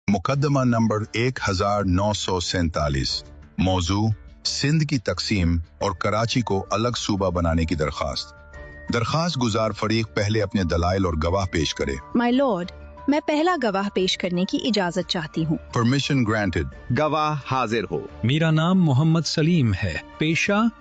मुकदमा नंबर 1947। मौजू सिंध की तकसीम और कराची को अलग सूबा बनाने की दरखास्त गुजार फरीक पहले अपने दलाइल और गवाह पेश करे। माय लॉर्ड, मैं पहला गवाह पेश करने की इजाजत चाहती हूँ। Permission granted. गवाह हाजिर हो। मेरा नाम मोहम्मद सलीम है, पेशा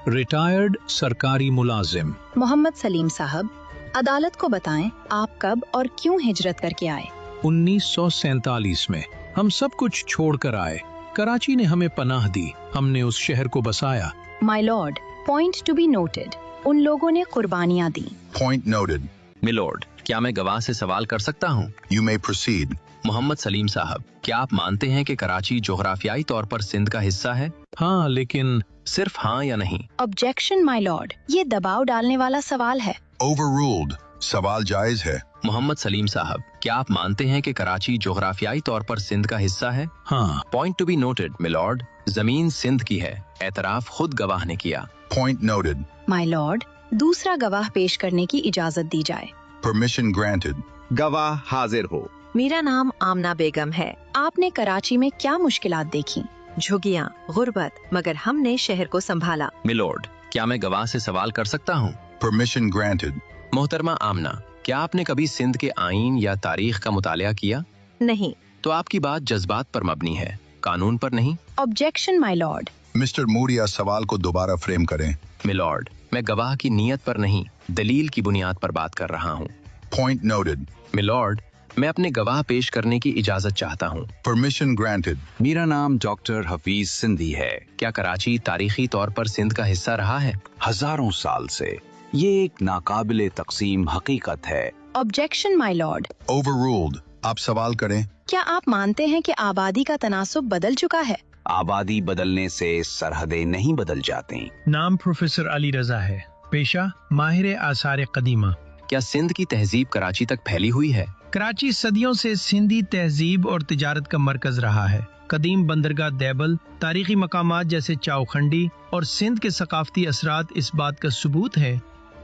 रिटायर्ड सरकारी मुलाजिम। मोहम्मद सलीम साहब, अदालत को बताएं आप कब और क्यों हिजरत करके आए। 1947 में हम सब कुछ छोड़कर आए। कराची ने हमें पनाह दी, हमने उस शहर को बसाया। My Lord, point to be noted, उन लोगों ने कुर्बानियाँ दी। Point noted. मिलोर्ड, क्या मैं गवाह से सवाल कर सकता हूँ? You may proceed. Mohammad Salim साहब, क्या आप मानते हैं कि कराची जोग्राफियाई तौर पर सिंध का हिस्सा है? हाँ, लेकिन सिर्फ हाँ या नहीं? ऑब्जेक्शन माय लॉर्ड, ये दबाव डालने वाला सवाल है। ओवररूल्ड। सवाल जायज है। मोहम्मद सलीम साहब, क्या आप मानते हैं कि कराची जोग्राफियाई तौर पर सिंध का हिस्सा है? हाँ। Point to be noted milord, जमीन सिंध की है, एतराफ खुद गवाह ने किया। Point noted. माय लॉर्ड, दूसरा गवाह पेश करने की इजाजत दी जाए। Permission granted. गवाह हाजिर हो। मेरा नाम आमना बेगम है। आपने कराची में क्या मुश्किलात देखी? झुग्गियाँ, गुर्बत, मगर हमने शहर को संभाला। मिलोर्ड, क्या मैं गवाह से सवाल कर सकता हूँ? Permission granted. मोहतरमा आमना, क्या आपने कभी सिंध के आईन या तारीख का मुतालिया किया? नहीं। तो आपकी बात जज्बात पर मबनी है, कानून पर नहीं। Objection my Lord. Mister Muria, सवाल को दोबारा फ्रेम करें। मिलॉर्ड, मैं गवाह की नीयत पर नहीं, दलील की बुनियाद पर बात कर रहा हूँ। Point noted. मिलॉर्ड, मैं अपने गवाह पेश करने की इजाजत चाहता हूँ। Permission granted. मेरा नाम डॉक्टर हफीज सिंधी है। क्या कराची तारीखी तौर पर सिंध का हिस्सा रहा है? हजारों साल से ये एक नाकाबिले तकसीम हकीकत है। Objection my Lord. ओवररूल्ड। आप सवाल करें। क्या आप मानते हैं कि आबादी का तनासुब बदल चुका है? आबादी बदलने से सरहदें नहीं बदल जाती। नाम प्रोफेसर अली रजा है, पेशा माहिर आसार कदीमा। क्या सिंध की तहजीब कराची तक फैली हुई है? कराची सदियों से सिंधी तहजीब और तिजारत का मरकज रहा है। कदीम बंदरगाह देबल, तारीखी मकामात जैसे चाउखंडी और सिंध के सकाफती असरात इस बात का सबूत है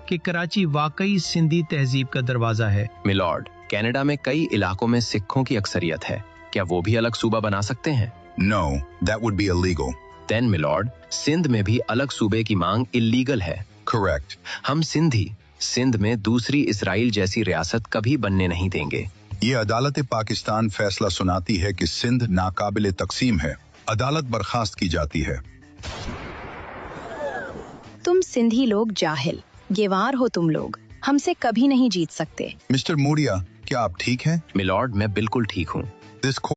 कि कराची वाकई सिंधी तहजीब का दरवाजा है। मिलॉर्ड, कनाडा में कई इलाकों में सिखों की अक्सरियत है, क्या वो भी अलग सूबा बना सकते हैं? No, that would be illegal. Then milord, Sindh में भी अलग सूबे की मांग इल्लीगल है। Correct. हम सिंधी सिंध में दूसरी इसराइल जैसी रियासत कभी बनने नहीं देंगे। ये अदालत पाकिस्तान फैसला सुनाती है कि सिंध नाकाबिले तकसीम है। अदालत बर्खास्त की जाती है। तुम सिंधी लोग जाहिल, गेवार हो तुम लोग, हमसे कभी नहीं जीत सकते। मिस्टर मूरिया, क्या आप ठीक हैं? मिलॉर्ड, मैं बिल्कुल ठीक हूँ। This